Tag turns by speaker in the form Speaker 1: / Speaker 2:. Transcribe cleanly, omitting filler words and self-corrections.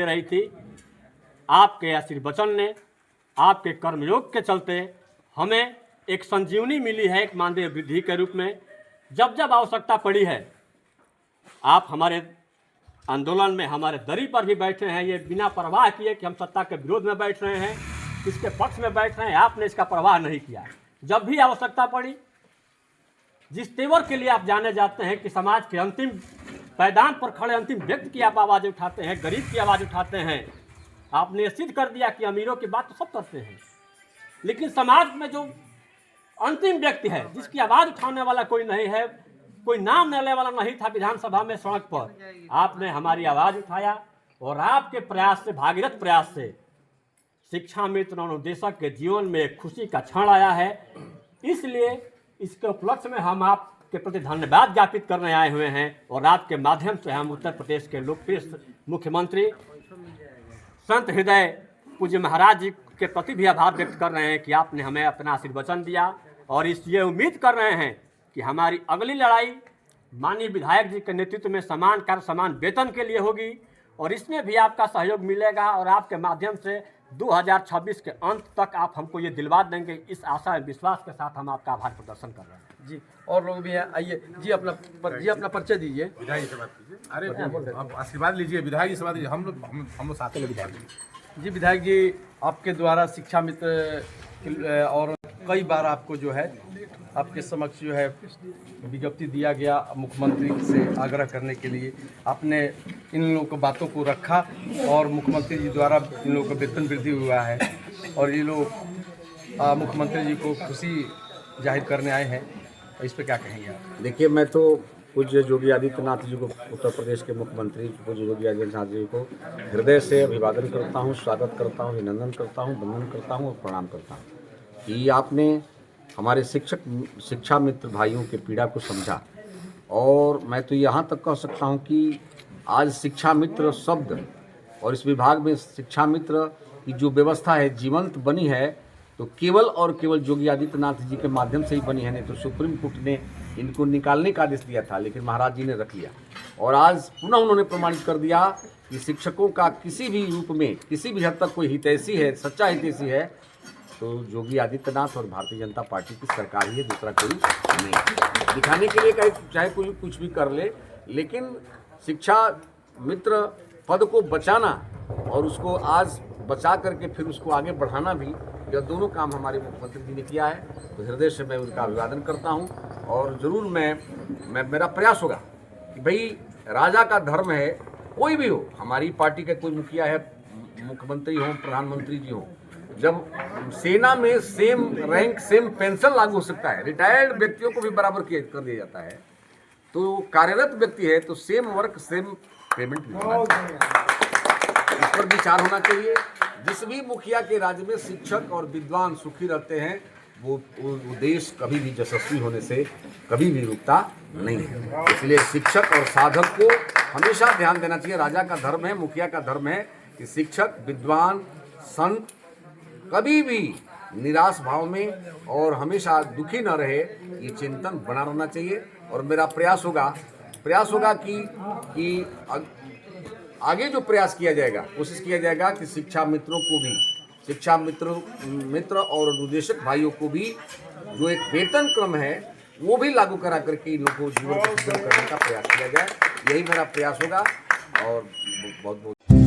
Speaker 1: दे रही थी। आपके आशीर्वचन ने, आपके कर्मयोग के चलते हमें एक संजीवनी मिली है, एक मानदेय वृद्धि के रूप में। जब जब आवश्यकता पड़ी है, आप हमारे आंदोलन में हमारे दरी पर भी बैठे हैं, ये बिना परवाह किए कि हम सत्ता के विरोध में बैठ रहे हैं, इसके पक्ष में बैठ रहे हैं। आपने इसका परवाह नहीं किया। जब भी आवश्यकता पड़ी, जिस तेवर के लिए आप जाने जाते हैं कि समाज के अंतिम पैदान पर खड़े अंतिम व्यक्ति की आप आवाज़ उठाते हैं, गरीब की आवाज़ उठाते हैं, आपने सिद्ध कर दिया कि अमीरों की बात तो सब करते हैं, लेकिन समाज में जो अंतिम व्यक्ति है, जिसकी आवाज़ उठाने वाला कोई नहीं है, कोई नाम लेने वाला नहीं था विधानसभा में, सड़क पर, आपने हमारी आवाज़ उठाया। और आपके प्रयास से, भागीरथ प्रयास से, शिक्षा मित्र और अनुदेशक के जीवन में एक खुशी का क्षण आया है। इसलिए इसके उपलक्ष्य में हम आपके प्रति धन्यवाद ज्ञापित करने आए हुए हैं। और आपके माध्यम से हम उत्तर प्रदेश के लोकप्रिय मुख्यमंत्री संत हृदय पूज्य महाराज जी के प्रति भी आभार व्यक्त कर रहे हैं कि आपने हमें अपना आशीर्वचन दिया। और ये उम्मीद कर रहे हैं कि हमारी अगली लड़ाई माननीय विधायक जी के नेतृत्व में समान कार्य समान वेतन के लिए होगी। और इसमें भी आपका सहयोग मिलेगा। और आपके माध्यम से 2026 के अंत तक आप हमको ये दिलवा देंगे, इस आशा और विश्वास के साथ हम आपका आभार प्रदर्शन कर रहे हैं।
Speaker 2: जी, और लोग भी हैं। आइए जी, अपना परिचय दीजिए।
Speaker 3: विधायक से बात कीजिए। अरे आप आशीर्वाद लीजिए, विधायक जी से बात कीजिए। हम लोग साथ में विधायक
Speaker 2: जी, विधायक जी, आपके द्वारा शिक्षा मित्र और कई बार आपको जो है आपके समक्ष जो है विज्ञप्ति दिया गया मुख्यमंत्री से आग्रह करने के लिए। आपने इन लोगों को बातों को रखा और मुख्यमंत्री जी द्वारा इन लोगों का वेतन वृद्धि हुआ है और ये लोग मुख्यमंत्री जी को खुशी जाहिर करने आए हैं। इस पर क्या कहेंगे आप?
Speaker 4: देखिए, मैं तो पूज्य योगी आदित्यनाथ जी को, उत्तर प्रदेश के मुख्यमंत्री पूज्य योगी आदित्यनाथ जी को हृदय से अभिवादन करता हूँ, स्वागत करता हूँ, अभिनंदन करता हूँ, वंदन करता हूँ और प्रणाम करता हूँ कि आपने हमारे शिक्षा मित्र भाइयों के पीड़ा को समझा। और मैं तो यहाँ तक कह सकता हूँ कि आज शिक्षा मित्र शब्द और इस विभाग में शिक्षा मित्र की जो व्यवस्था है जीवंत बनी है, तो केवल और केवल योगी आदित्यनाथ जी के माध्यम से ही बनी है। नहीं तो सुप्रीम कोर्ट ने इनको निकालने का आदेश दिया था, लेकिन महाराज जी ने रख लिया। और आज पुनः उन्होंने प्रमाणित कर दिया कि शिक्षकों का किसी भी रूप में, किसी भी हद तक कोई हितैषी है, सच्चा हितैषी है, तो योगी आदित्यनाथ और भारतीय जनता पार्टी की सरकार ही है, दूसरा कोई नहीं। दिखाने के लिए चाहे कोई कुछ भी कर ले, लेकिन शिक्षा मित्र पद को बचाना और उसको आज बचा करके फिर उसको आगे बढ़ाना भी, यह दोनों काम हमारे मुख्यमंत्री जी ने किया है। तो हृदय से मैं उनका अभिवादन करता हूं। और ज़रूर मेरा प्रयास होगा कि भाई राजा का धर्म है, कोई भी हो, हमारी पार्टी का कोई मुखिया है, मुख्यमंत्री हो, प्रधानमंत्री जी हो, जब सेना में सेम रैंक सेम पेंशन लागू हो सकता है, रिटायर्ड व्यक्तियों को भी बराबर कर दिया जाता है, तो कार्यरत व्यक्ति है तो सेम वर्क सेम पेमेंट भी होना चाहिए। इस पर विचार होना चाहिए। जिस भी मुखिया के राज्य में शिक्षक और विद्वान सुखी रहते हैं, वो देश कभी भी यशस्वी होने से कभी भी रुकता नहीं है। इसलिए शिक्षक और साधक को हमेशा ध्यान देना चाहिए। राजा का धर्म है, मुखिया का धर्म है कि शिक्षक, विद्वान, संत कभी भी निराश भाव में और हमेशा दुखी न रहे, ये चिंतन बना रहना चाहिए। और मेरा प्रयास होगा कि आगे जो प्रयास किया जाएगा, कोशिश किया जाएगा कि शिक्षा मित्रों को भी, शिक्षा मित्र और अनुदेशक भाइयों को भी जो एक वेतन क्रम है वो भी लागू करा करके इन लोगों को जीवन को सुदृढ़ करने का प्रयास किया जाए। यही मेरा प्रयास होगा। और बहुत बहुत